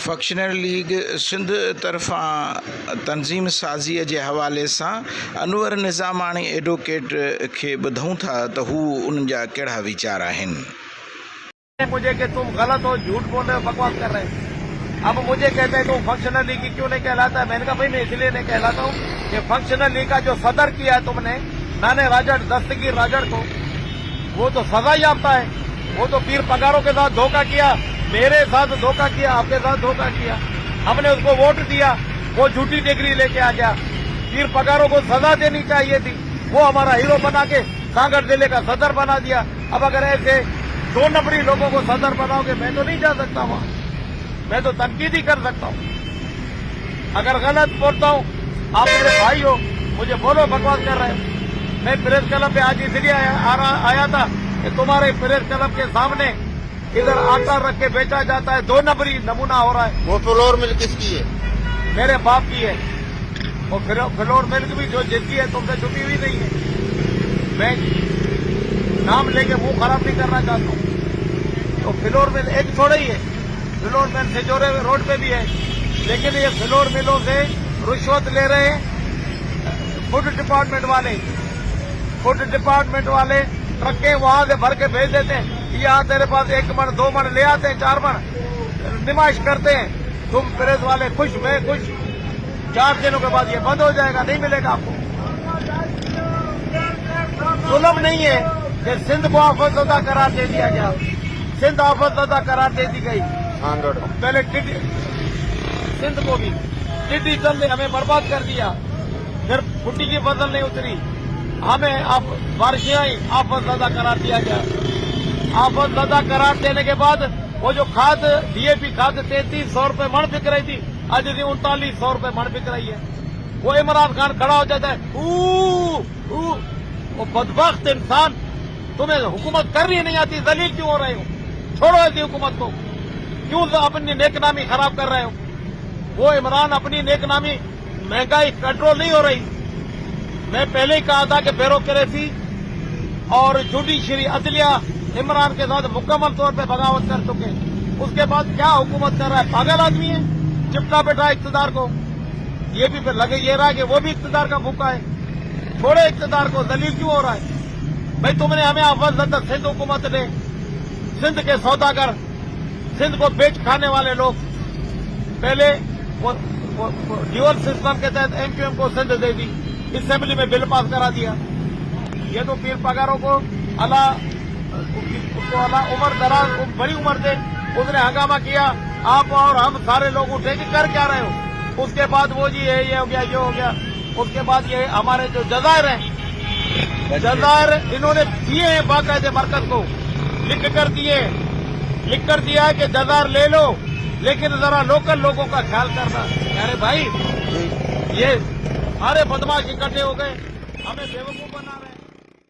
Functional league Sindh तरफ़ां तंज़ीम साज़ीअ जे हवाले सां अनवर निज़ामाणी एडवोकेट खे ॿुधूं था त हू उन्हनि जा कहिड़ा वीचार आहिनि। मुझे कि तुम गलत हो, झूठ बोल रहे हो, बकवास कर रहे हो। अब मुझे कहते हैं तुम फंक्शनल लीग क्यों नहीं कहलाता है। मैंने कहा भाई मैं इसलिए नहीं कहलाता हूँ कि फंक्शनल लीग का जो सदर किया है तुमने नाने राजड़ दस्तगीर राजड़ को, वो तो सजा याफ्ता है। वो तो पीर पगारों के साथ धोखा किया, मेरे साथ धोखा किया, आपके साथ धोखा किया। हमने उसको वोट दिया, वो झूठी डिग्री लेके आ गया। पीर पगारों को सजा देनी चाहिए थी, वो हमारा हीरो बना के सागर जिले का सदर बना दिया। अब अगर ऐसे दो नंबरी लोगों को सदर बनाओगे, मैं तो नहीं जा सकता वहां, मैं तो तनकीद ही कर सकता हूं। अगर गलत बोलता हूं, आप मेरे भाई हो, मुझे बोलो बकवास कर रहे हो। मैं प्रेस क्लब पे आज इसलिए आया था कि तुम्हारे प्रेस क्लब के सामने इधर आटा रख के बेचा जाता है, दो नंबरी नमूना हो रहा है। वो फ्लोर मिल्क किसकी है? मेरे बाप की है। और फ्लोर मिल्क भी जो जिसकी है तुमसे छुपी हुई नहीं है। मैं नाम लेके मुंह खराब नहीं करना चाहता हूँ। तो फ्लोर मिल एक थोड़ा ही है, फ्लोर मिल सिजोरे रोड पे भी है, लेकिन ये फ्लोर मिलों से रिश्वत ले रहे हैं फूड डिपार्टमेंट वाले। फूड डिपार्टमेंट वाले ट्रकें वहां से भर के भेज देते हैं, यहाँ तेरे पास 1 मन 2 मन ले आते हैं, 4 मन निमाइश करते हैं। तुम प्रेस वाले खुश, मैं खुश। 4 दिनों के बाद ये बंद हो जाएगा, नहीं मिलेगा आपको। सुलभ नहीं है कि सिंध को आफतज़दा करार दे दिया गया। सिंध आफतज़दा करार दे दी गई। पहले सिंध को भी टिड्डी दल ने हमें बर्बाद कर दिया, फिर भुट्टी की फसल नहीं उतरी, हमें आप बारिशें आई, आफतज़दा करार दिया गया। आफतज़दा करार देने के बाद वो जो खाद डीएपी खाद 3300 रुपए मण बिक रही थी, आज 3900 रुपए मण बिक रही है। वो इमरान खान खड़ा हो जाता है, वो बदबख्त इंसान, तुम्हें हुकूमत करनी नहीं आती, दलील क्यों हो रहे हो? छोड़ो ऐसी हुकूमत को, क्यों अपनी नेकनामी खराब कर रहे हो? वो इमरान अपनी नेकनामी, महंगाई कंट्रोल नहीं हो रही। मैं पहले ही कहा था कि ब्यूरोक्रेसी और जुडिशरी अदलिया इमरान के साथ मुकम्मल तौर पे बगावत कर चुके। उसके बाद क्या हुकूमत कर रहा है? पागल आदमी है, चिपटा बैठा इक़्तिदार को। ये भी फिर लगे ये रहा कि वो भी इक़्तिदार का भूखा है। छोड़े इक़्तिदार को, दलील क्यों हो रहा है? भाई तुमने हमें आफतज़दा सिंध हुकूमत ने, सिंध के सौदागर, सिंध को बेच खाने वाले लोग, पहले वो ड्यूअल सिस्टम के तहत एमक्यूएम को सिंध दे दी, असेंबली में बिल पास करा दिया। ये तो पीर पगारों को उसको अल्लाह उम्र दराज, बड़ी उम्र दे, उसने हंगामा किया। आप और हम सारे लोग उठे कि कर क्या रहे हो? उसके बाद वो जी ये हो गया, ये हो गया। उसके बाद ये हमारे जो जजायर हैं, जजायर इन्होंने दिए हैं बाकायदे मरकज को, लिख कर दिया है कि जजायर ले लो, लेकिन जरा लोकल लोगों का ख्याल करना। अरे भाई, ये सारे बदमाश इकट्ठे हो गए, हमें बेवकूफ बना रहे।